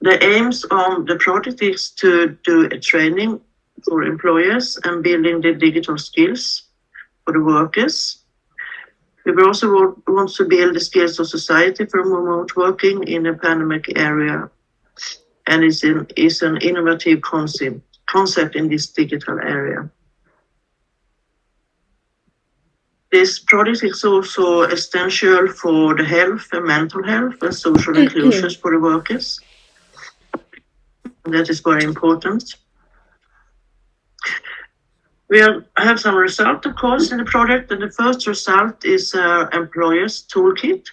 The aims of the project is to do a training for employers and building the digital skills for the workers. We will also want to build the skills of society for remote working in a pandemic area, and is an innovative concept in this digital area. This project is also essential for the health and mental health and social inclusions for the workers. And that is very important. We have some result, of course, in the project, and the first result is employers toolkit.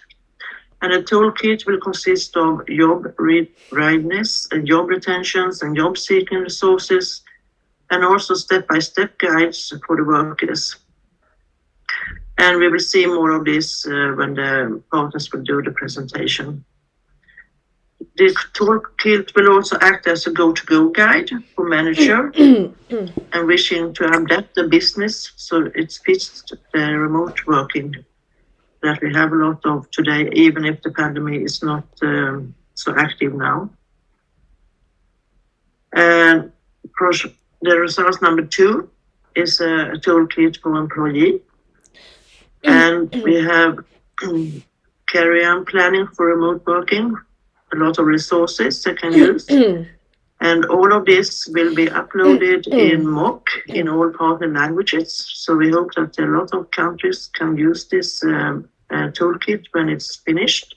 And the toolkit will consist of job readiness and job retentions and job seeking resources, and also step-by-step guides for the workers. And we will see more of this when the partners will do the presentation. This toolkit will also act as a go-to-go guide for manager and wishing to adapt the business so it fits the remote working that we have a lot of today, even if the pandemic is not so active now. And the result number 2 is a toolkit for employee. And we have carry-on planning for remote working, a lot of resources they can use. And all of this will be uploaded in MOOC in all partner languages. So we hope that a lot of countries can use this toolkit when it's finished.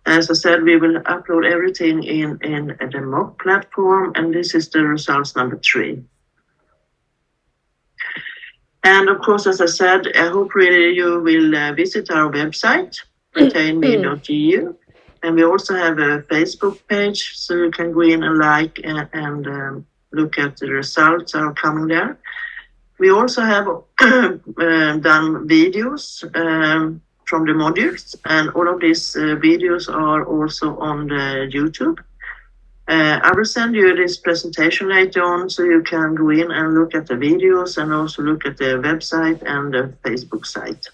As I said, we will upload everything in the MOOC platform, and this is the results number 3. And of course, as I said, I hope really you will visit our website, retainme.eu. And we also have a Facebook page, so you can go in and like and look at the results that are coming there. We also have done videos from the modules, and all of these videos are also on the YouTube. I will send you this presentation later on, so you can go in and look at the videos and also look at the website and the Facebook site.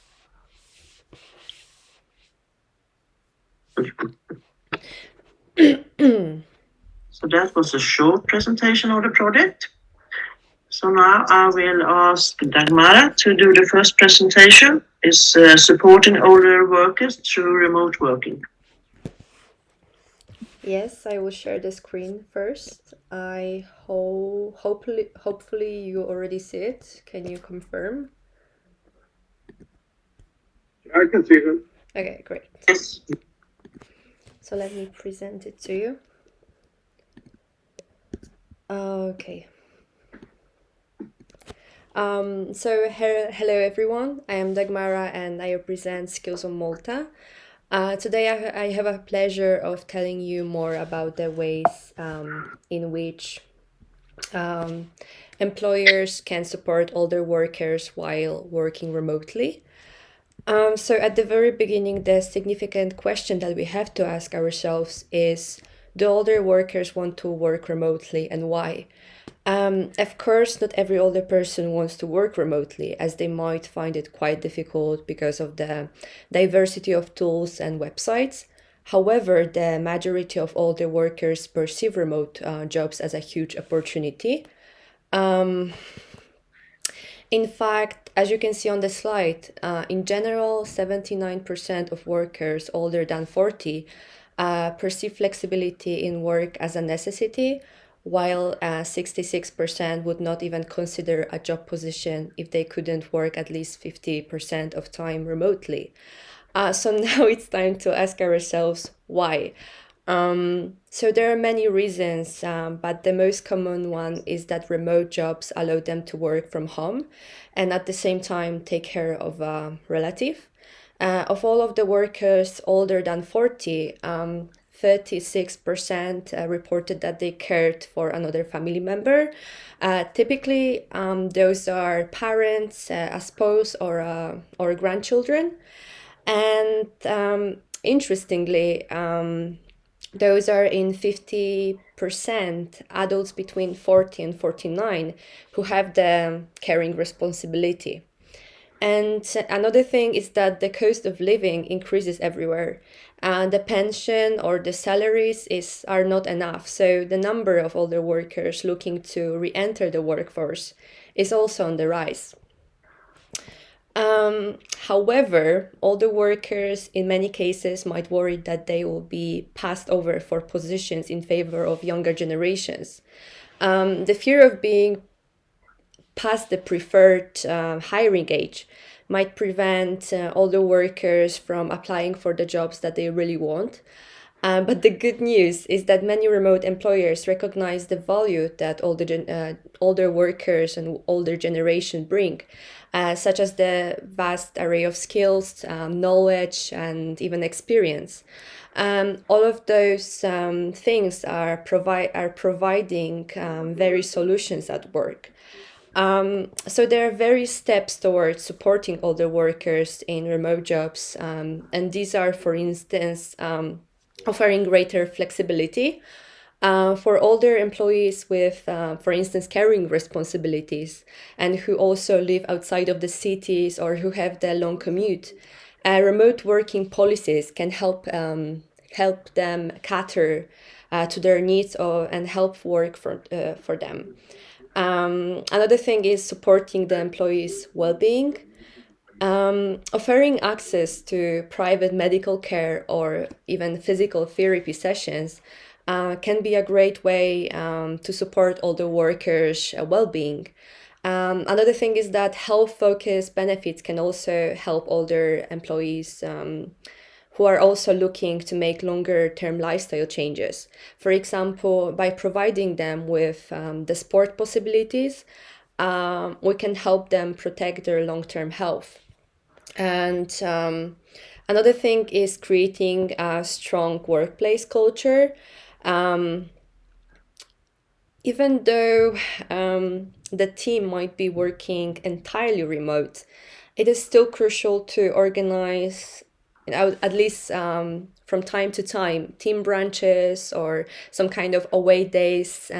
So that was a short presentation of the project. So now I will ask Dagmara to do the first presentation. It's supporting older workers through remote working. Yes, I will share the screen first. Hopefully you already see it. Can you confirm? I can see it. Okay, great. Yes. So let me present it to you. Okay. Hello everyone. I am Dagmara and I represent Skills on Malta. Today I have a pleasure of telling you more about the ways in which employers can support older workers while working remotely. So at the very beginning, the significant question that we have to ask ourselves is, do older workers want to work remotely and why? Of course, not every older person wants to work remotely, as they might find it quite difficult because of the diversity of tools and websites. However, the majority of older workers perceive remote jobs as a huge opportunity. In fact, as you can see on the slide, in general, 79% of workers older than 40 perceive flexibility in work as a necessity, while 66% would not even consider a job position if they couldn't work at least 50% of time remotely. So now it's time to ask ourselves why. So there are many reasons, but the most common one is that remote jobs allow them to work from home and at the same time take care of a relative. Of all of the workers older than 40, 36% reported that they cared for another family member. Typically, those are parents, a spouse, or grandchildren. And interestingly, those are in 50% adults between 40 and 49 who have the caring responsibility. And another thing is that the cost of living increases everywhere, and the pension or the salaries are not enough. So the number of older workers looking to re-enter the workforce is also on the rise. However, older workers in many cases might worry that they will be passed over for positions in favor of younger generations. The fear of being past the preferred hiring age might prevent older workers from applying for the jobs that they really want. But the good news is that many remote employers recognize the value that older workers and older generation bring, such as the vast array of skills, knowledge, and even experience. All of those things are providing various solutions at work. So there are various steps towards supporting older workers in remote jobs, and these are, for instance, offering greater flexibility for older employees with, for instance, caring responsibilities and who also live outside of the cities or who have the long commute. Remote working policies can help them cater to their needs and help work for them. Another thing is supporting the employees' well-being. Offering access to private medical care or even physical therapy sessions can be a great way to support older workers' well-being. Another thing is that health-focused benefits can also help older employees who are also looking to make longer-term lifestyle changes. For example, by providing them with the sport possibilities, we can help them protect their long-term health. And another thing is creating a strong workplace culture. Even though the team might be working entirely remote, it is still crucial to organize, at least from time to time, team branches or some kind of away days,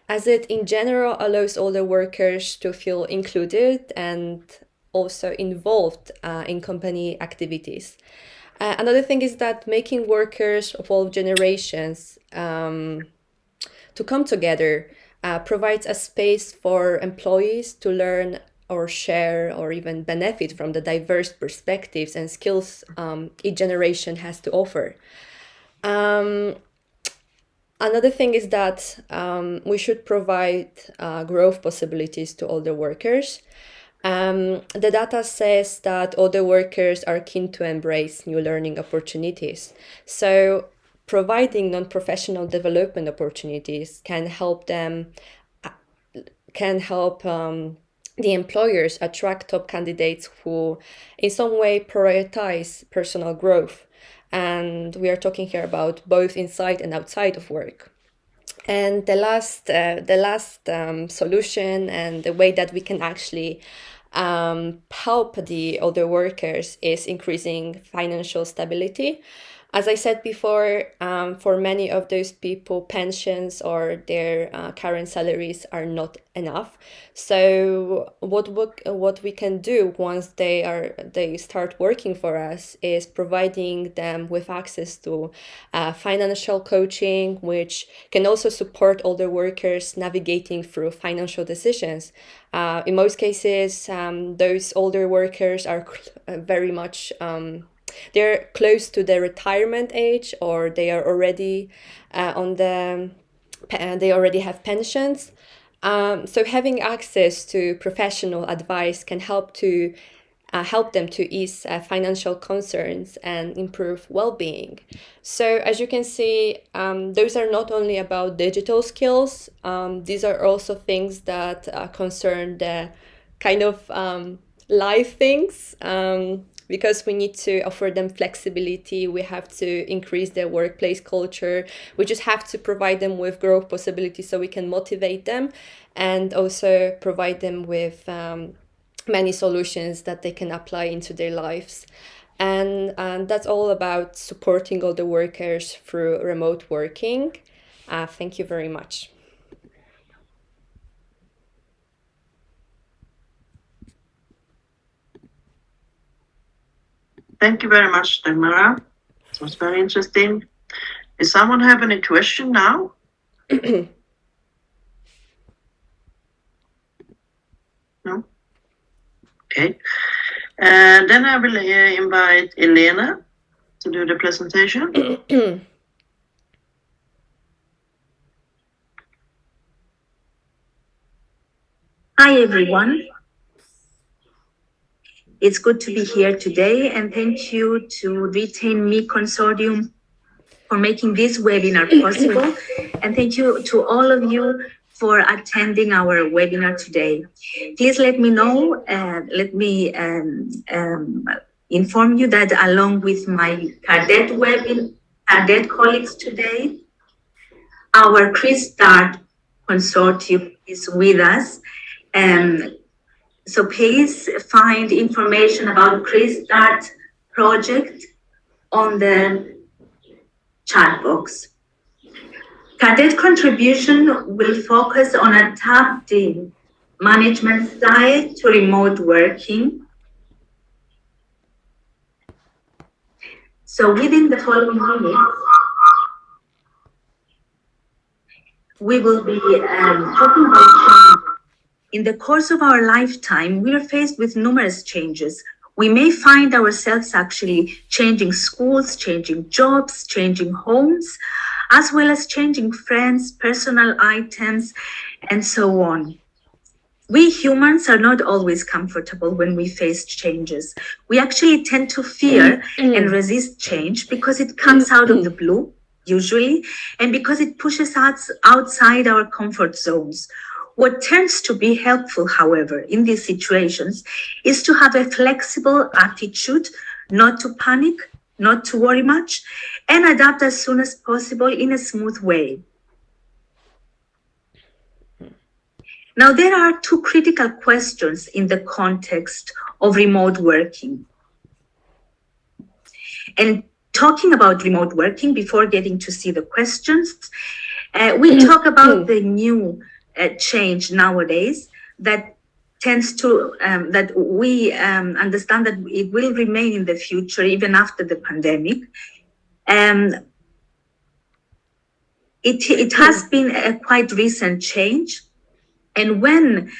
as it in general allows older workers to feel included and also involved in company activities. Another thing is that making workers of all generations to come together provides a space for employees to learn or share or even benefit from the diverse perspectives and skills each generation has to offer. Another thing is that we should provide growth possibilities to older workers. The data says that older workers are keen to embrace new learning opportunities. So providing non-professional development opportunities can help the employers attract top candidates who in some way prioritize personal growth. And we are talking here about both inside and outside of work. And the last solution and the way that we can actually help the older workers is increasing financial stability. As I said before, for many of those people, pensions or their current salaries are not enough. So what we can do once they start working for us is providing them with access to financial coaching, which can also support older workers navigating through financial decisions. In most cases, those older workers are very much they're close to the retirement age, or they are already they already have pensions. So having access to professional advice can help them to ease financial concerns and improve well-being. So as you can see, those are not only about digital skills. These are also things that concern the kind of life things. Because we need to offer them flexibility, we have to increase their workplace culture, we just have to provide them with growth possibilities so we can motivate them, and also provide them with many solutions that they can apply into their lives. And that's all about supporting all the workers through remote working. Thank you very much. Thank you very much, Dagmara. It was very interesting. Does someone have any question now? No? Okay. Then I will invite Elena to do the presentation. Hi, everyone. It's good to be here today, and thank you to Retain Me Consortium for making this webinar possible. And thank you to all of you for attending our webinar today. Please let me know, inform you that along with my cadet colleagues today, our CRISTART consortium is with us. So please find information about CRISTART project on the chat box. Cadet contribution will focus on adapting management style to remote working. So within the following minutes, we will be talking about change. In the course of our lifetime, we are faced with numerous changes. We may find ourselves actually changing schools, changing jobs, changing homes, as well as changing friends, personal items, and so on. We humans are not always comfortable when we face changes. We actually tend to fear and resist change because it comes out of the blue, usually, and because it pushes us outside our comfort zones. What tends to be helpful, however, in these situations is to have a flexible attitude, not to panic, not to worry much, and adapt as soon as possible in a smooth way. Now, there are two critical questions in the context of remote working. And talking about remote working, before getting to see the questions, we talk about the new change nowadays that tends to, that we understand that it will remain in the future, even after the pandemic. It has been a quite recent change. And when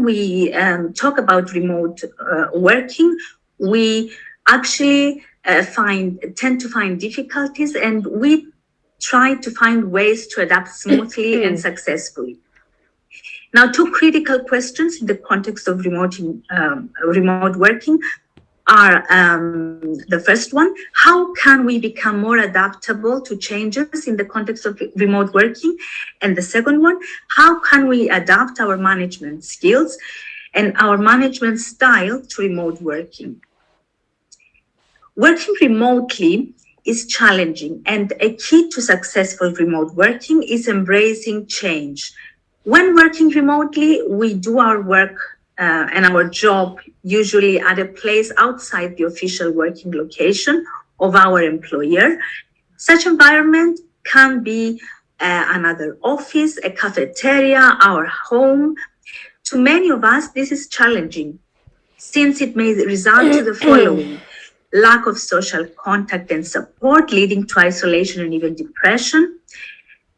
we talk about remote working, we actually tend to find difficulties, and we try to find ways to adapt smoothly and successfully. Now, two critical questions in the context of remote working are the first one: how can we become more adaptable to changes in the context of remote working? And the second one: how can we adapt our management skills and our management style to remote working? Working remotely is challenging, and a key to successful remote working is embracing change. When working remotely, we do our work and our job usually at a place outside the official working location of our employer. Such environment can be another office, a cafeteria, our home. To many of us, this is challenging, since it may result to the following: lack of social contact and support, leading to isolation and even depression.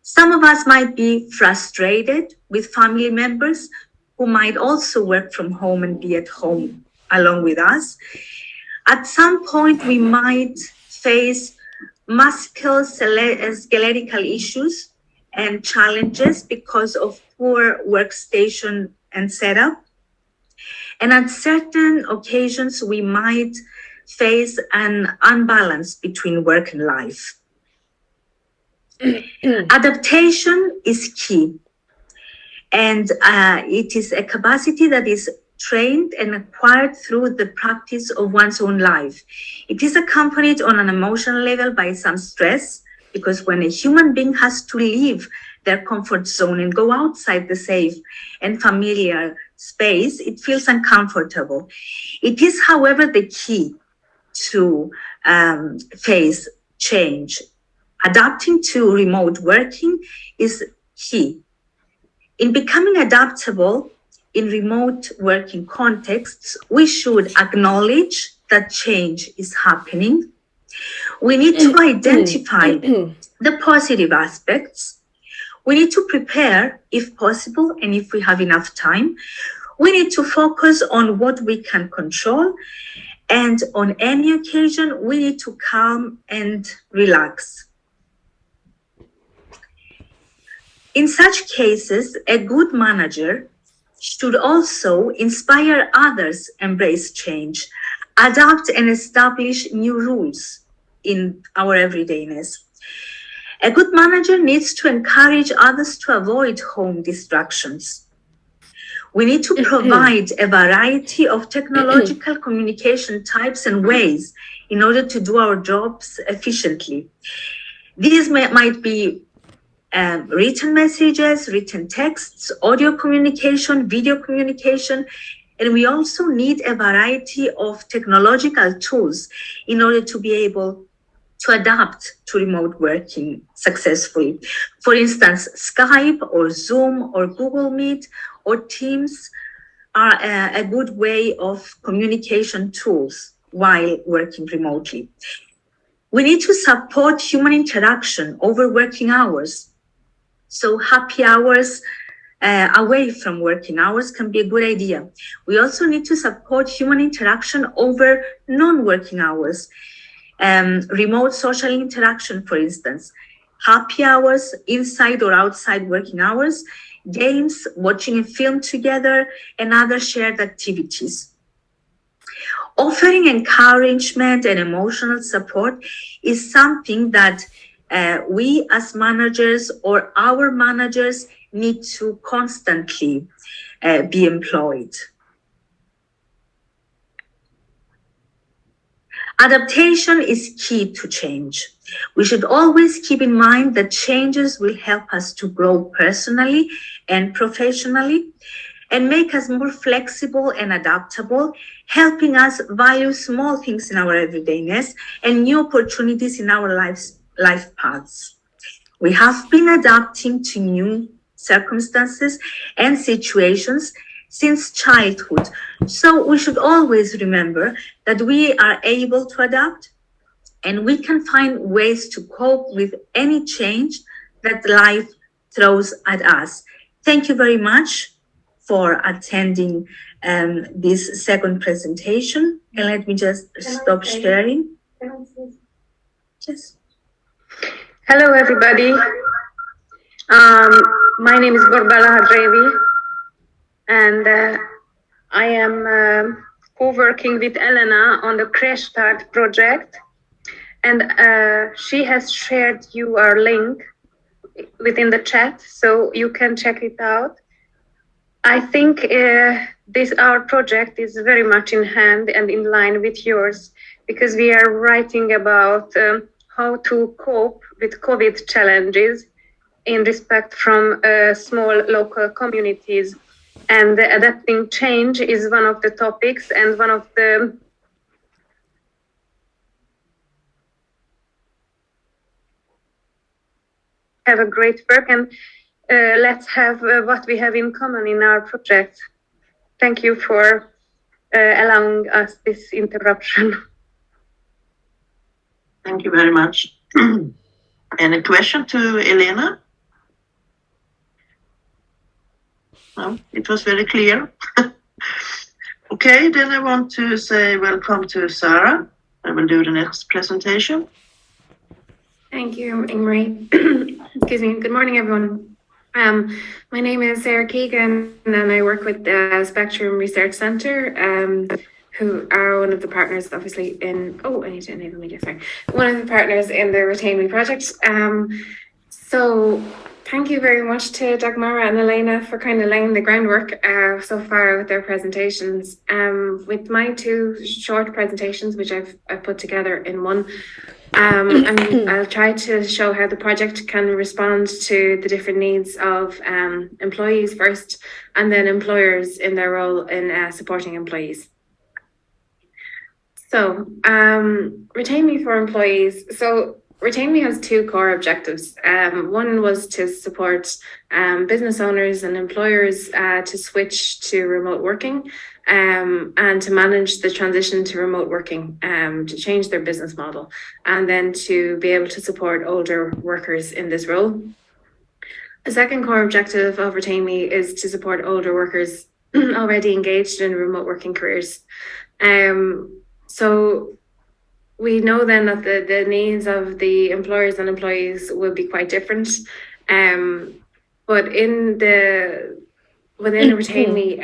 Some of us might be frustrated with family members who might also work from home and be at home along with us. At some point, we might face musculoskeletal issues and challenges because of poor workstation and setup. And at certain occasions, we might face an unbalance between work and life. Adaptation is key, and it is a capacity that is trained and acquired through the practice of one's own life. It is accompanied on an emotional level by some stress, because when a human being has to leave their comfort zone and go outside the safe and familiar space, it feels uncomfortable. It is, however, the key to face change. Adapting to remote working is key. In becoming adaptable, in remote working contexts, we should acknowledge that change is happening. We need to identify the positive aspects. We need to prepare if possible and if we have enough time. We need to focus on what we can control. And on any occasion, we need to calm and relax. In such cases, a good manager should also inspire others embrace change, adapt and establish new rules in our everydayness. A good manager needs to encourage others to avoid home distractions. We need to provide a variety of technological communication types and ways in order to do our jobs efficiently. These might be written messages, written texts, audio communication, video communication, and we also need a variety of technological tools in order to be able to adapt to remote working successfully. For instance, Skype or Zoom or Google Meet or Teams are a good way of communication tools while working remotely. We need to support human interaction over working hours. So happy hours away from working hours can be a good idea. We also need to support human interaction over non-working hours. Remote social interaction, for instance, happy hours, inside or outside working hours, games, watching a film together, and other shared activities. Offering encouragement and emotional support is something that we as managers or our managers need to constantly be employed. Adaptation is key to change. We should always keep in mind that changes will help us to grow personally and professionally and make us more flexible and adaptable, helping us value small things in our everydayness and new opportunities in our life paths. We have been adapting to new circumstances and situations since childhood. So we should always remember that we are able to adapt and we can find ways to cope with any change that life throws at us. Thank you very much for attending this second presentation. And let me just stop sharing. Yes. Hello, everybody. My name is Borbala Hadrevi, and I am co-working with Elena on the Crash Start project. And she has shared you our link within the chat, so you can check it out. I think our project is very much in hand and in line with yours, because we are writing about how to cope with COVID challenges in respect from small local communities. And adapting change is one of the topics and one of the have a great work, and let's have what we have in common in our project. Thank you for allowing us this interruption. Thank you very much. Any question to Elena? No, it was very clear. Okay, then I want to say welcome to Sarah. I will do the next presentation. Thank you, Ingrid. Excuse me. Good morning, everyone. My name is Sarah Keegan, and I work with the Spectrum Research Centre, who are one of the partners, obviously, in... Oh, I need to enable media, sorry. One of the partners in the Retain Me project. So thank you very much to Dagmara and Elena for kind of laying the groundwork so far with their presentations. With my two short presentations, which I've put together in one, and I'll try to show how the project can respond to the different needs of employees first, and then employers in their role in supporting employees. So, Retain Me for employees. So Retain Me has two core objectives. One was to support business owners and employers to switch to remote working and to manage the transition to remote working, to change their business model, and then to be able to support older workers in this role. The second core objective of Retain Me is to support older workers already engaged in remote working careers. So we know then that the needs of the employers and employees will be quite different. But within Retain Me,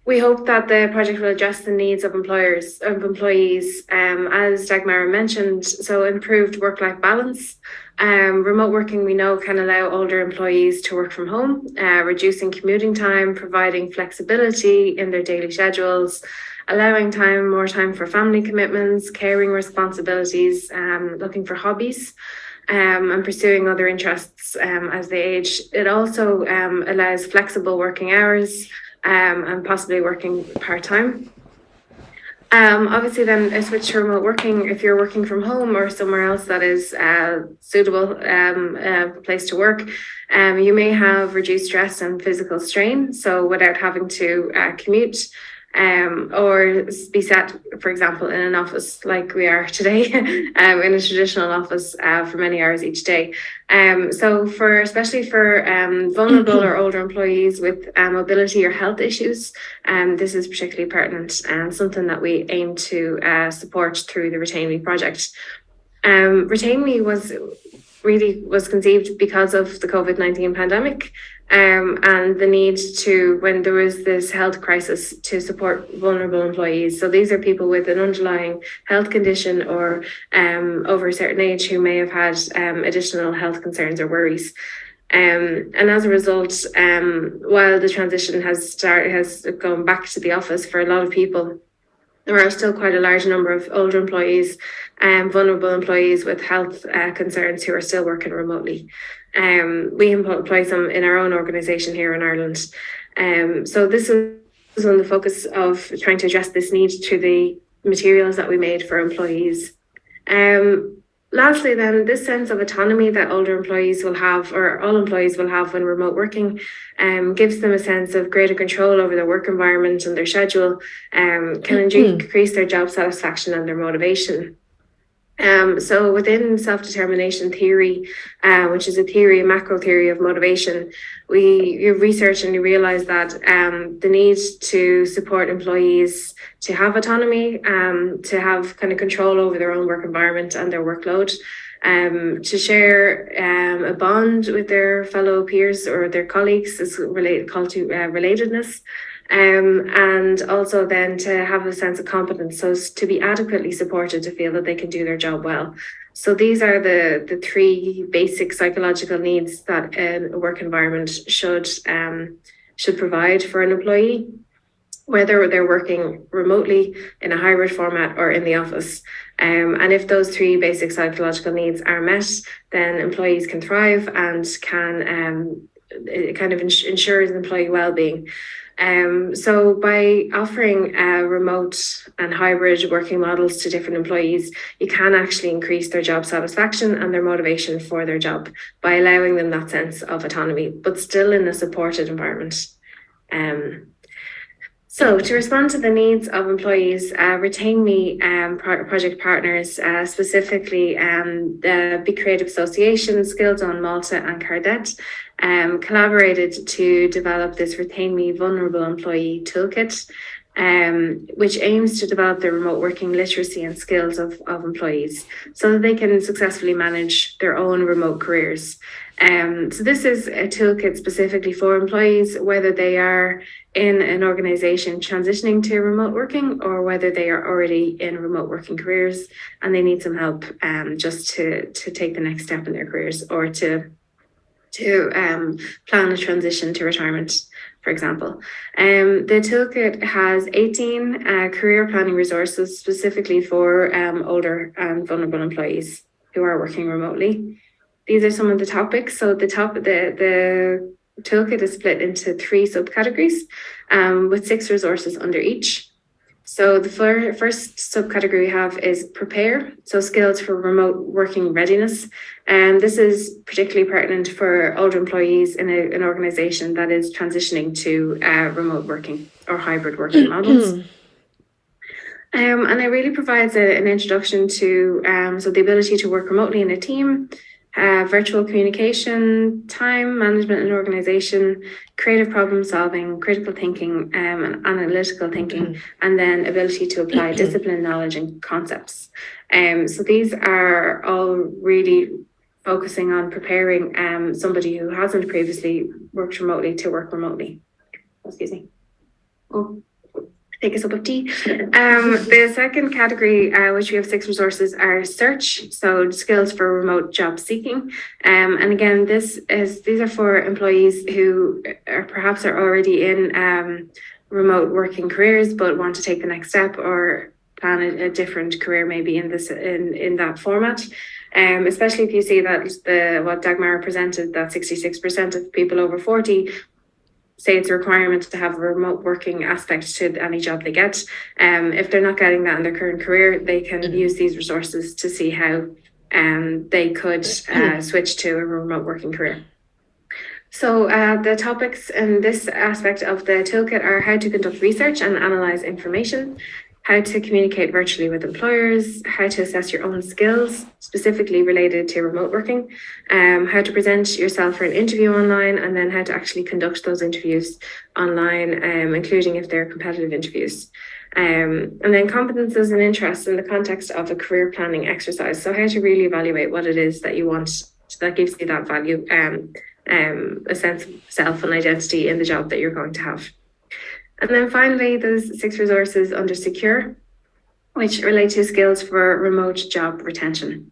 we hope that the project will address the needs of employers, of employees, as Dagmara mentioned, so improved work-life balance. Remote working, we know, can allow older employees to work from home, reducing commuting time, providing flexibility in their daily schedules, allowing more time for family commitments, caring responsibilities, looking for hobbies, and pursuing other interests as they age. It also allows flexible working hours and possibly working part-time. Obviously then a switch to remote working, if you're working from home or somewhere else that is suitable place to work, you may have reduced stress and physical strain, so without having to commute or be sat, for example, in an office like we are today, in a traditional office for many hours each day. So especially for vulnerable or older employees with mobility or health issues, this is particularly pertinent and something that we aim to support through the Retain Me project. Retain Me was conceived because of the COVID-19 pandemic. And the need to, when there was this health crisis, to support vulnerable employees. So these are people with an underlying health condition or over a certain age who may have had additional health concerns or worries. And as a result, while the transition has gone back to the office for a lot of people, there are still quite a large number of older employees and vulnerable employees with health concerns who are still working remotely. We employ some in our own organisation here in Ireland. So this is on the focus of trying to address this need through the materials that we made for employees. Lastly, then, this sense of autonomy that older employees will have, or all employees will have when remote working, gives them a sense of greater control over their work environment and their schedule, can increase their job satisfaction and their motivation. So within self-determination theory, which is a macro theory of motivation, you research and you realize that the need to support employees to have autonomy, to have kind of control over their own work environment and their workload, to share a bond with their fellow peers or their colleagues is called to relatedness. And also then to have a sense of competence, so to be adequately supported to feel that they can do their job well. So these are the three basic psychological needs that a work environment should provide for an employee, whether they're working remotely in a hybrid format or in the office. And if those three basic psychological needs are met, then employees can thrive and can it kind of ensures employee well-being. So by offering remote and hybrid working models to different employees, you can actually increase their job satisfaction and their motivation for their job by allowing them that sense of autonomy, but still in a supported environment. So to respond to the needs of employees, Retain Me project partners, specifically the Be Creative Association, Skills on Malta and Cardet, collaborated to develop this Retain Me Vulnerable Employee Toolkit, which aims to develop the remote working literacy and skills of employees so that they can successfully manage their own remote careers. So this is a toolkit specifically for employees, whether they are in an organisation transitioning to remote working or whether they are already in remote working careers and they need some help just to take the next step in their careers or to plan a transition to retirement, for example. The toolkit has 18 career planning resources specifically for older and vulnerable employees who are working remotely. These are some of the topics. So the toolkit is split into 3 subcategories with 6 resources under each. So the first subcategory we have is prepare, so skills for remote working readiness. And this is particularly pertinent for older employees in an organization that is transitioning to remote working or hybrid working models. And it really provides an introduction to so the ability to work remotely in a team, virtual communication, time management and organization, creative problem solving, critical thinking, and analytical thinking, and then ability to apply discipline, knowledge, and concepts. So these are all really focusing on preparing somebody who hasn't previously worked remotely to work remotely. Excuse me. Oh. Take a sip of tea. The second category, which we have 6 resources, are search, so skills for remote job seeking. And again, these are for employees who perhaps are already in remote working careers but want to take the next step or plan a different career maybe in that format. Especially if you see that what Dagmar presented, that 66% of people over 40 say it's a requirement to have a remote working aspect to any job they get. If they're not getting that in their current career, they can use these resources to see how they could switch to a remote working career. So the topics in this aspect of the toolkit are how to conduct research and analyze information, how to communicate virtually with employers, how to assess your own skills, specifically related to remote working, how to present yourself for an interview online, and then how to actually conduct those interviews online, including if they're competitive interviews. And then competencies and interests in the context of a career planning exercise. So how to really evaluate what it is that you want, that gives you that value, a sense of self and identity in the job that you're going to have. And then finally, there's 6 resources under secure, which relate to skills for remote job retention.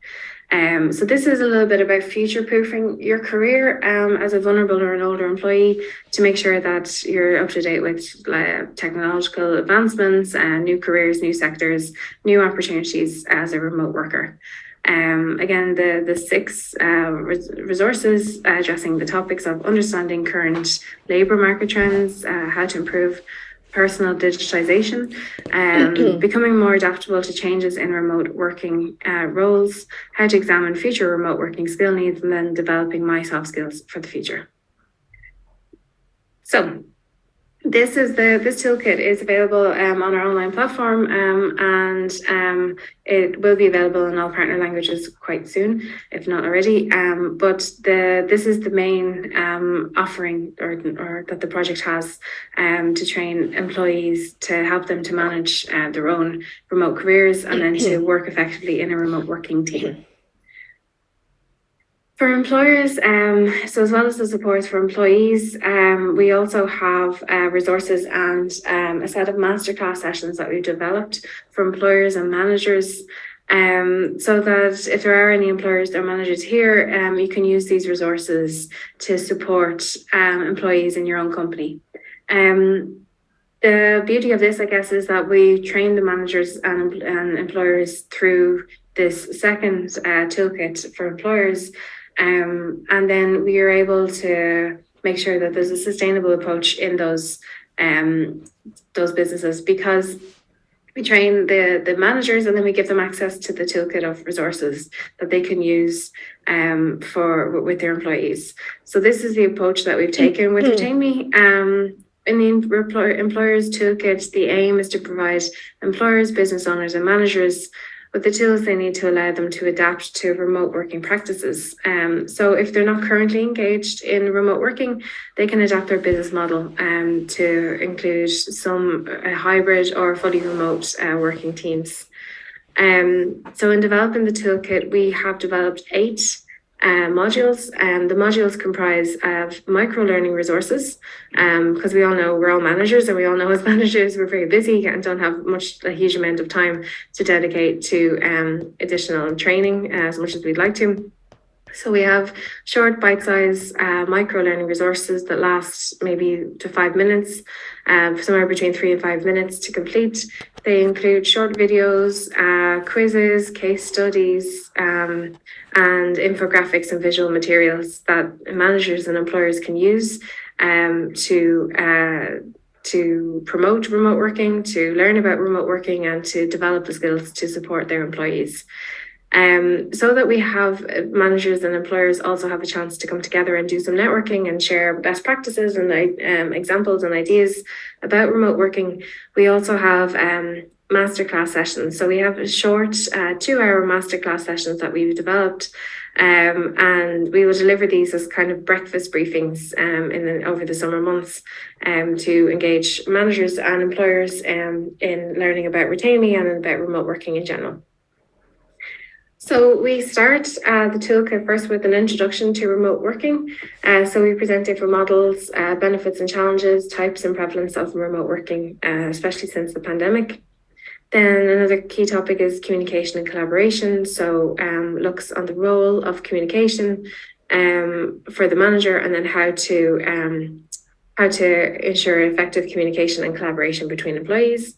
So this is a little bit about future-proofing your career as a vulnerable or an older employee to make sure that you're up to date with technological advancements and new careers, new sectors, new opportunities as a remote worker. Again, the 6 resources addressing the topics of understanding current labour market trends, how to improve personal digitization, becoming more adaptable to changes in remote working roles, how to examine future remote working skill needs, and then developing my soft skills for the future. So this toolkit is available on our online platform, and it will be available in all partner languages quite soon, if not already. But this is the main offering or that the project has to train employees to help them to manage their own remote careers and then to work effectively in a remote working team. For employers, so as well as the support for employees, we also have resources and a set of masterclass sessions that we've developed for employers and managers, so that if there are any employers or managers here, you can use these resources to support employees in your own company. The beauty of this, I guess, is that we train the managers and employers through this second toolkit for employers. And then we are able to make sure that there's a sustainable approach in those businesses, because we train the managers and then we give them access to the toolkit of resources that they can use with their employees. So this is the approach that we've taken with Retain Me. In the employers toolkit, the aim is to provide employers, business owners, and managers with the tools they need to allow them to adapt to remote working practices. So if they're not currently engaged in remote working, they can adapt their business model to include some hybrid or fully remote working teams. So in developing the toolkit, we have developed 8 modules, and the modules comprise of micro-learning resources, because we all know we're all managers, and we all know as managers we're very busy and don't have a huge amount of time to dedicate to additional training as much as we'd like to. So we have short bite-sized micro-learning resources that last maybe to 5 minutes, somewhere between 3 and 5 minutes to complete. They include short videos, quizzes, case studies, and infographics and visual materials that managers and employers can use to to promote remote working, to learn about remote working, and to develop the skills to support their employees. So that we have managers and employers also have a chance to come together and do some networking and share best practices and examples and ideas about remote working. We also have masterclass sessions. So we have short 2-hour masterclass sessions that we've developed, and we will deliver these as kind of breakfast briefings over the summer months to engage managers and employers in learning about Retain Me and about remote working in general. So we start the toolkit first with an introduction to remote working. So we present different models, benefits and challenges, types and prevalence of remote working, especially since the pandemic. Then another key topic is communication and collaboration. So looks on the role of communication for the manager, and then how to ensure effective communication and collaboration between employees.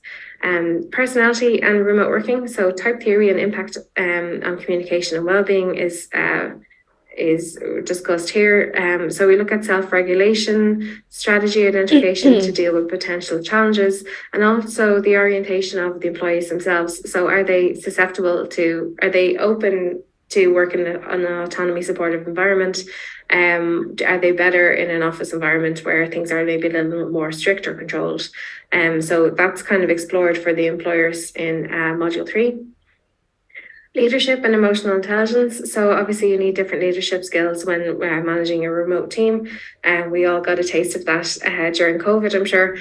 Personality and remote working. So type theory and impact on communication and well-being is discussed here. So we look at self-regulation, strategy identification to deal with potential challenges, and also the orientation of the employees themselves. So are they open to work in an autonomy supportive environment? Are they better in an office environment where things are maybe a little more strict or controlled? So that's kind of explored for the employers in module 3. Leadership and emotional intelligence. So obviously you need different leadership skills when managing a remote team. And we all got a taste of that during COVID, I'm sure.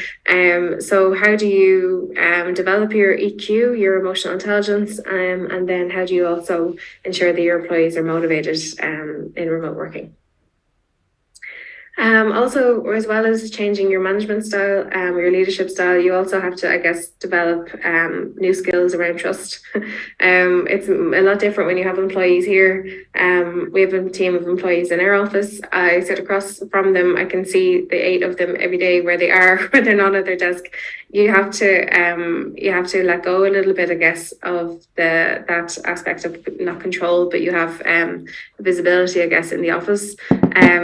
So how do you develop your EQ, your emotional intelligence, and then how do you also ensure that your employees are motivated in remote working? Also, as well as changing your management style, your leadership style, you also have to, I guess, develop new skills around trust. It's a lot different when you have employees here. We have a team of employees in our office. I sit across from them. I can see the 8 of them every day where they are, when they're not at their desk. You have to let go a little bit, I guess, of that aspect of not control, but you have visibility, I guess, in the office.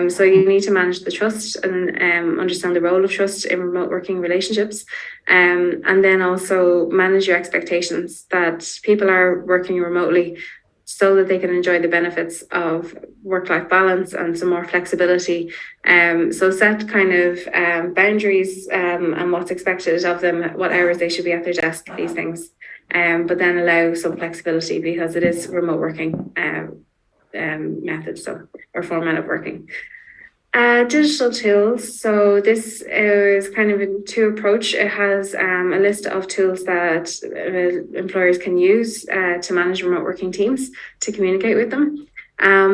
So you need to manage the trust and understand the role of trust in remote working relationships, and then also manage your expectations that people are working remotely so that they can enjoy the benefits of work-life balance and some more flexibility. So set kind of boundaries and what's expected of them, what hours they should be at their desk, these things. But then allow some flexibility because it is remote working method, or format of working. Digital tools. So this is kind of a 2 approach. It has a list of tools that employers can use to manage remote working teams, to communicate with them,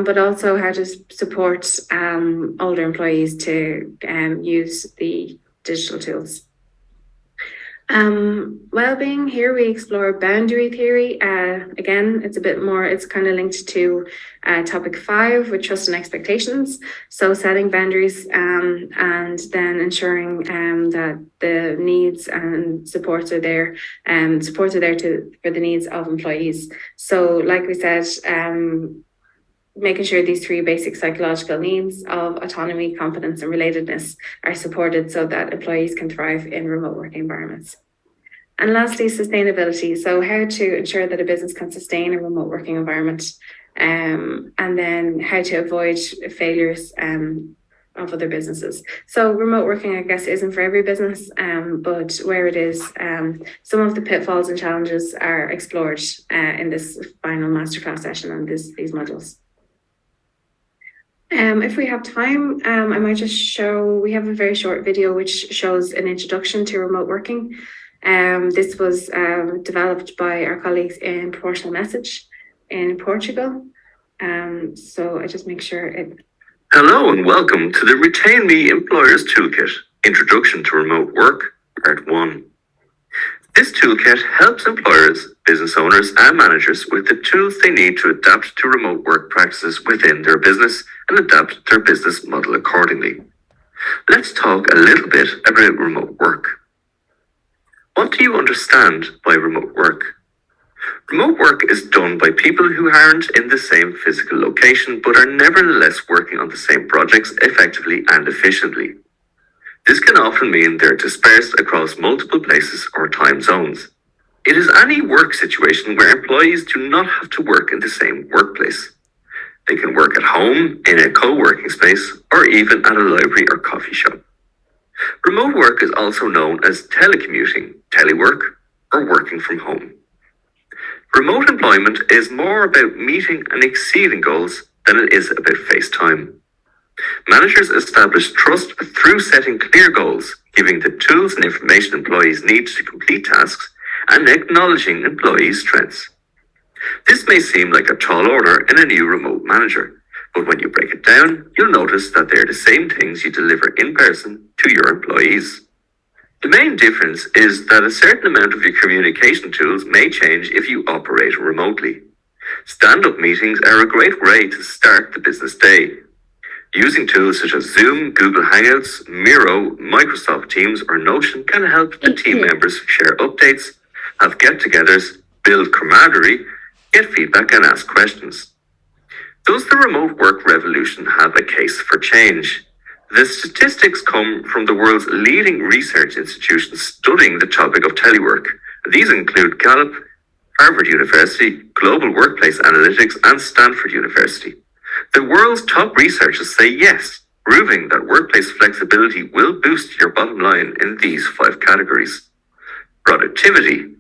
but also how to support older employees to use the digital tools. Well-being, here we explore boundary theory. Again, it's a bit more, it's kind of linked to topic 5 with trust and expectations. So setting boundaries and then ensuring that the needs and supports are there, for the needs of employees. So like we said, making sure these 3 basic psychological needs of autonomy, competence, and relatedness are supported so that employees can thrive in remote working environments. And lastly, sustainability. So how to ensure that a business can sustain a remote working environment, and then how to avoid failures of other businesses. So remote working, I guess, isn't for every business, but where it is, some of the pitfalls and challenges are explored in this final masterclass session and these modules. If we have time, I might just show, we have a very short video which shows an introduction to remote working. This was developed by our colleagues in Proportional Message in Portugal. So I just make sure it... Hello and welcome to the Retain Me Employers Toolkit, Introduction to Remote Work, Part 1. This toolkit helps employers, business owners, and managers with the tools they need to adapt to remote work practices within their business and adapt their business model accordingly. Let's talk a little bit about remote work. What do you understand by remote work? Remote work is done by people who aren't in the same physical location but are nevertheless working on the same projects effectively and efficiently. This can often mean they're dispersed across multiple places or time zones. It is any work situation where employees do not have to work in the same workplace. They can work at home, in a co-working space, or even at a library or coffee shop. Remote work is also known as telecommuting, telework, or working from home. Remote employment is more about meeting and exceeding goals than it is about face time. Managers establish trust through setting clear goals, giving the tools and information employees need to complete tasks, and acknowledging employees' strengths. This may seem like a tall order in a new remote manager, but when you break it down, you'll notice that they're the same things you deliver in person to your employees. The main difference is that a certain amount of your communication tools may change if you operate remotely. Stand-up meetings are a great way to start the business day. Using tools such as Zoom, Google Hangouts, Miro, Microsoft Teams, or Notion can help the team members share updates, have get-togethers, build camaraderie, get feedback, and ask questions. Does the remote work revolution have a case for change? The statistics come from the world's leading research institutions studying the topic of telework. These include Gallup, Harvard University, Global Workplace Analytics, and Stanford University. The world's top researchers say yes, proving that workplace flexibility will boost your bottom line in these 5 categories. Productivity.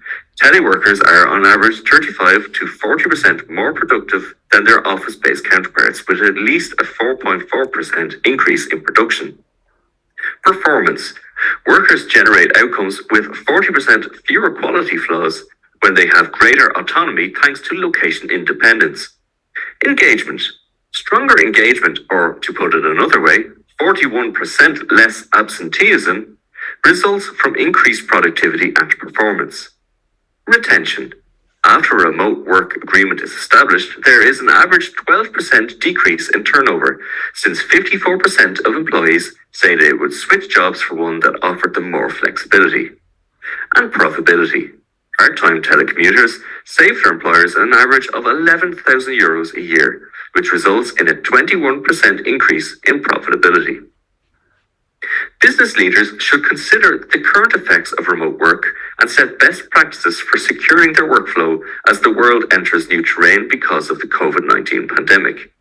Teleworkers are on average 35 to 40% more productive than their office-based counterparts, with at least a 4.4% increase in production. Performance. Workers generate outcomes with 40% fewer quality flaws when they have greater autonomy thanks to location independence. Engagement. Stronger engagement, or to put it another way, 41% less absenteeism, results from increased productivity and performance. Retention. After a remote work agreement is established, there is an average 12% decrease in turnover, since 54% of employees say they would switch jobs for one that offered them more flexibility. And profitability. Part-time telecommuters save their employers an average of €11,000 a year, which results in a 21% increase in profitability. Business leaders should consider the current effects of remote work and set best practices for securing their workflow as the world enters new terrain because of the COVID-19 pandemic.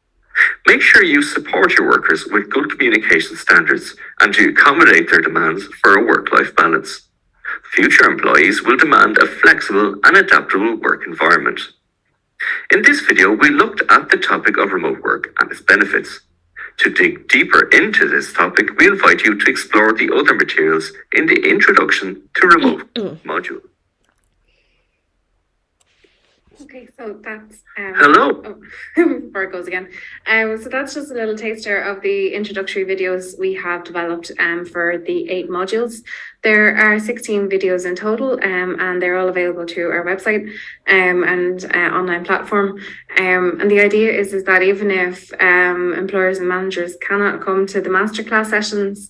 Make sure you support your workers with good communication standards and to accommodate their demands for a work-life balance. Future employees will demand a flexible and adaptable work environment. In this video, we looked at the topic of remote work and its benefits. To dig deeper into this topic, we invite you to explore the other materials in the Introduction to Remote module. Okay, so that's Hello. before it goes again. So that's just a little taster of the introductory videos we have developed for the 8 modules. There are 16 videos in total, and they're all available to our website and online platform. And the idea is that even if employers and managers cannot come to the masterclass sessions,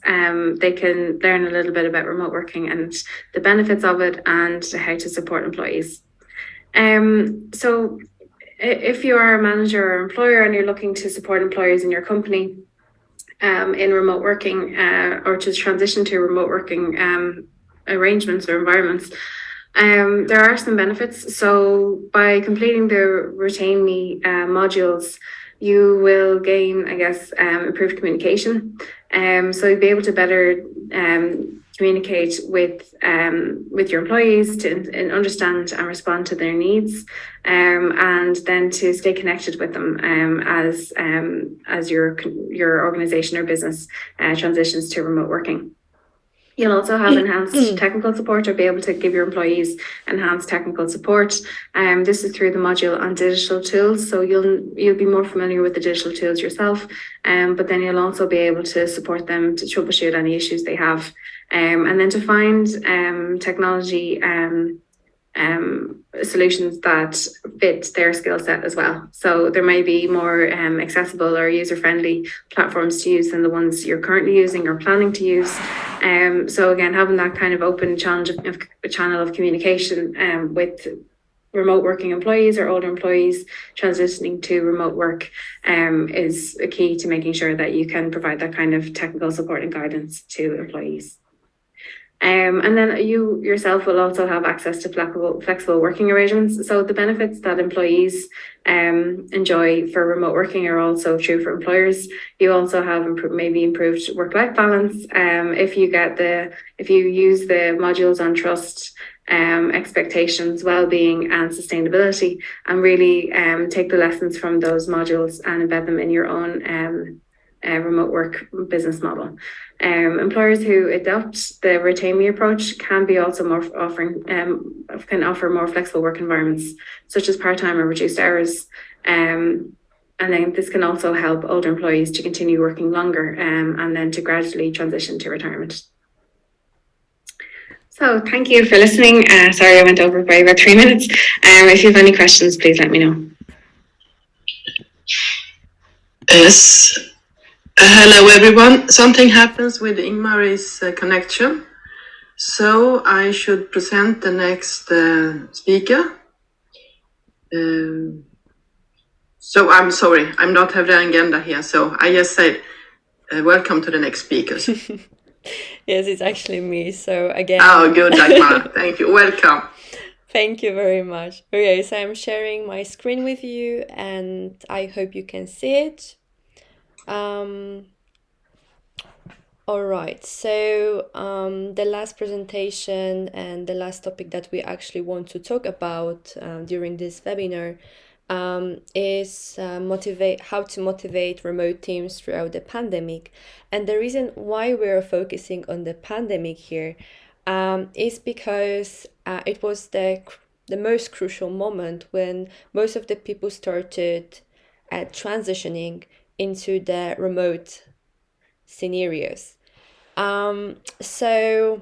they can learn a little bit about remote working and the benefits of it and how to support employees. So if you are a manager or employer and you're looking to support employers in your company in remote working or to transition to remote working arrangements or environments, there are some benefits. So by completing the Retain Me modules, you will gain, I guess, improved communication. So you'll be able to better communicate with your employees to understand and respond to their needs, and then to stay connected with them as your organization or business transitions to remote working. You'll also have enhanced technical support, or be able to give your employees enhanced technical support. This is through the module on digital tools, so you'll be more familiar with the digital tools yourself, but then you'll also be able to support them to troubleshoot any issues they have, and then to find technology solutions that fit their skill set as well. So there may be more accessible or user-friendly platforms to use than the ones you're currently using or planning to use. So again, having that kind of open channel of communication with remote working employees or older employees transitioning to remote work is a key to making sure that you can provide that kind of technical support and guidance to employees. And then you yourself will also have access to flexible working arrangements. So the benefits that employees enjoy for remote working are also true for employers. You also have maybe improved work-life balance if you use the modules on trust, expectations, well-being, and sustainability, and really take the lessons from those modules and embed them in your own remote work business model. Employers who adopt the Retain Me approach can offer more flexible work environments, such as part-time or reduced hours. And then this can also help older employees to continue working longer and then to gradually transition to retirement. So thank you for listening. Sorry, I went over by about 3 minutes. If you have any questions, please let me know. Yes. Hello everyone. Something happens with Ingmar's connection. So I should present the next speaker. So I'm sorry, I'm not have the agenda here. So I just said, welcome to the next speakers. Yes, it's actually me. So again. Oh, good, Dagmar. Thank you. Welcome. Thank you very much. Okay, so I'm sharing my screen with you and I hope you can see it. All right, so the last presentation and the last topic that we actually want to talk about during this webinar is how to motivate remote teams throughout the pandemic. And the reason why we're focusing on the pandemic here is because it was the most crucial moment when most of the people started transitioning into the remote scenarios. So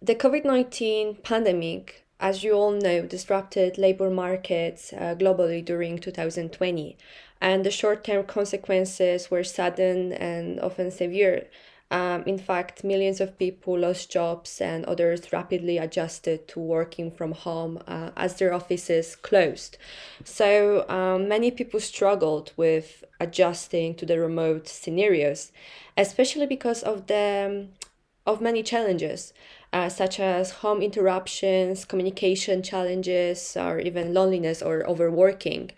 the COVID-19 pandemic, as you all know, disrupted labor markets globally during 2020, and the short-term consequences were sudden and often severe. In fact, millions of people lost jobs and others rapidly adjusted to working from home as their offices closed. So many people struggled with adjusting to the remote scenarios, especially because of many challenges, such as home interruptions, communication challenges, or even loneliness or overworking.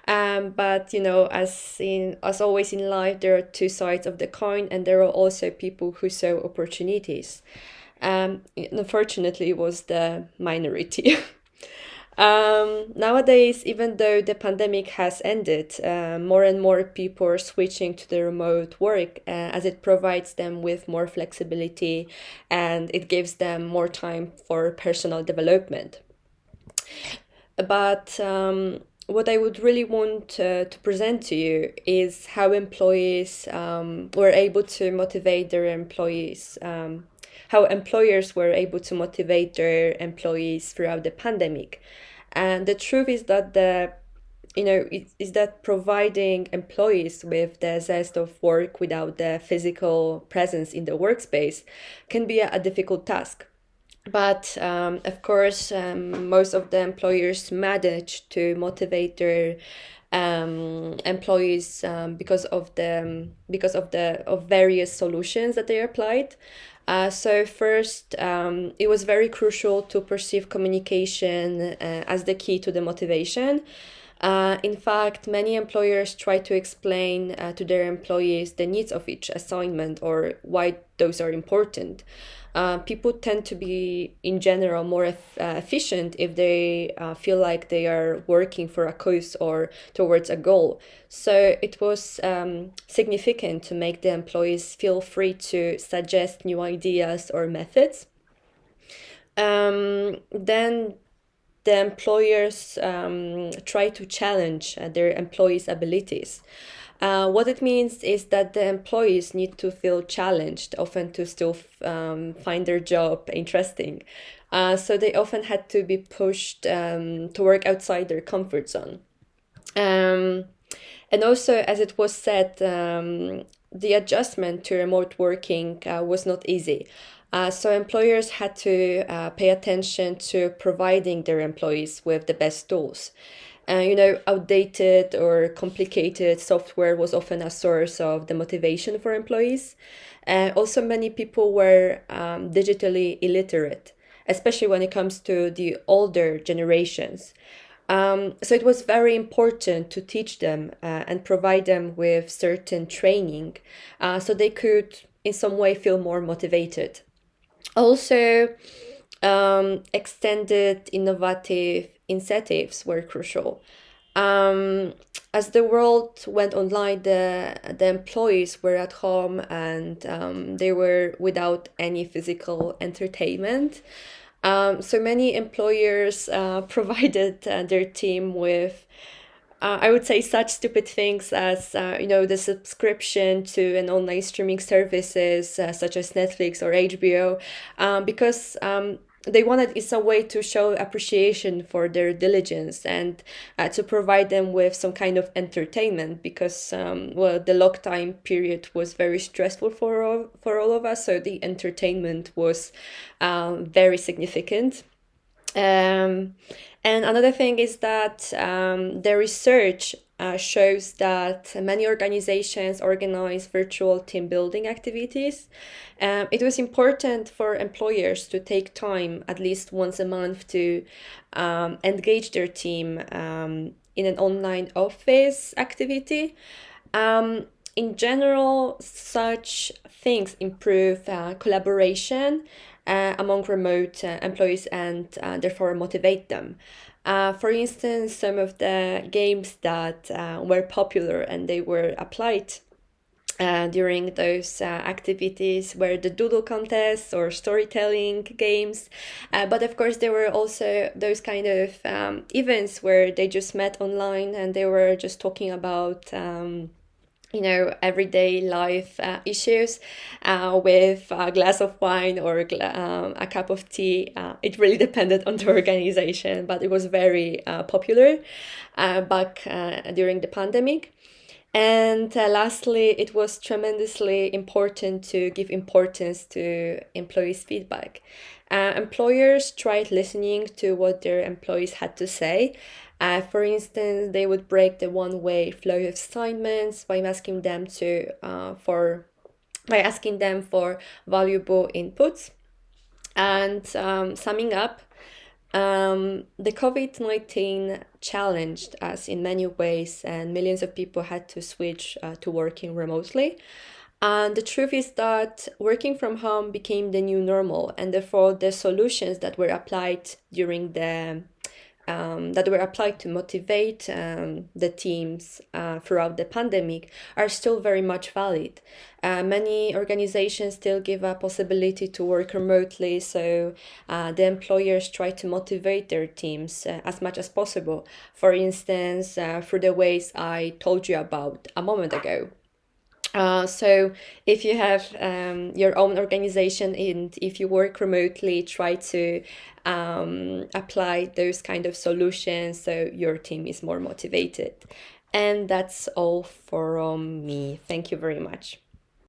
But as always in life, there are two sides of the coin, and there are also people who saw opportunities. Unfortunately, it was the minority. Nowadays, even though the pandemic has ended, more and more people are switching to the remote work as it provides them with more flexibility and it gives them more time for personal development. But what I would really want to present to you is how employees were able to motivate their employees, how employers were able to motivate their employees throughout the pandemic. And the truth is that providing employees with the zest of work without the physical presence in the workspace can be a difficult task. But of course, most of the employers manage to motivate their employees because of various solutions that they applied. So first, it was very crucial to perceive communication as the key to the motivation. In fact, many employers try to explain to their employees the needs of each assignment or why those are important. People tend to be, in general, more efficient if they feel like they are working for a cause or towards a goal. So it was significant to make the employees feel free to suggest new ideas or methods. Then the employers try to challenge their employees' abilities. What it means is that the employees need to feel challenged, often to still find their job interesting. So they often had to be pushed to work outside their comfort zone. And also, as it was said, the adjustment to remote working was not easy. So employers had to pay attention to providing their employees with the best tools. Outdated or complicated software was often a source of demotivation for employees. Also, many people were digitally illiterate, especially when it comes to the older generations. So it was very important to teach them and provide them with certain training so they could in some way feel more motivated. Also, extended innovative incentives were crucial. As the world went online, the employees were at home and they were without any physical entertainment. So many employers provided their team with I would say such stupid things as the subscription to an online streaming services such as Netflix or HBO, because they wanted in some way to show appreciation for their diligence and to provide them with some kind of entertainment because the lockdown period was very stressful for all of us, so the entertainment was very significant. And another thing is that the research shows that many organizations organize virtual team building activities. It was important for employers to take time at least once a month to engage their team in an online office activity. In general, such things improve collaboration among remote employees and therefore motivate them. For instance, some of the games that were popular and they were applied during those activities were the doodle contests or storytelling games. But of course, there were also those kind of events where they just met online and they were just talking about everyday life issues with a glass of wine or a cup of tea. It really depended on the organization, but it was very popular back during the pandemic. And lastly, it was tremendously important to give importance to employees' feedback. Employers tried listening to what their employees had to say. For instance, they would break the one-way flow of assignments by asking them for valuable inputs. And summing up, the COVID-19 challenged us in many ways, and millions of people had to switch to working remotely. And the truth is that working from home became the new normal, and therefore the solutions that were applied to motivate the teams throughout the pandemic are still very much valid. Many organizations still give a possibility to work remotely, so the employers try to motivate their teams as much as possible. For instance, through the ways I told you about a moment ago. So if you have your own organization and if you work remotely, try to apply those kind of solutions so your team is more motivated. And that's all from me. Thank you very much.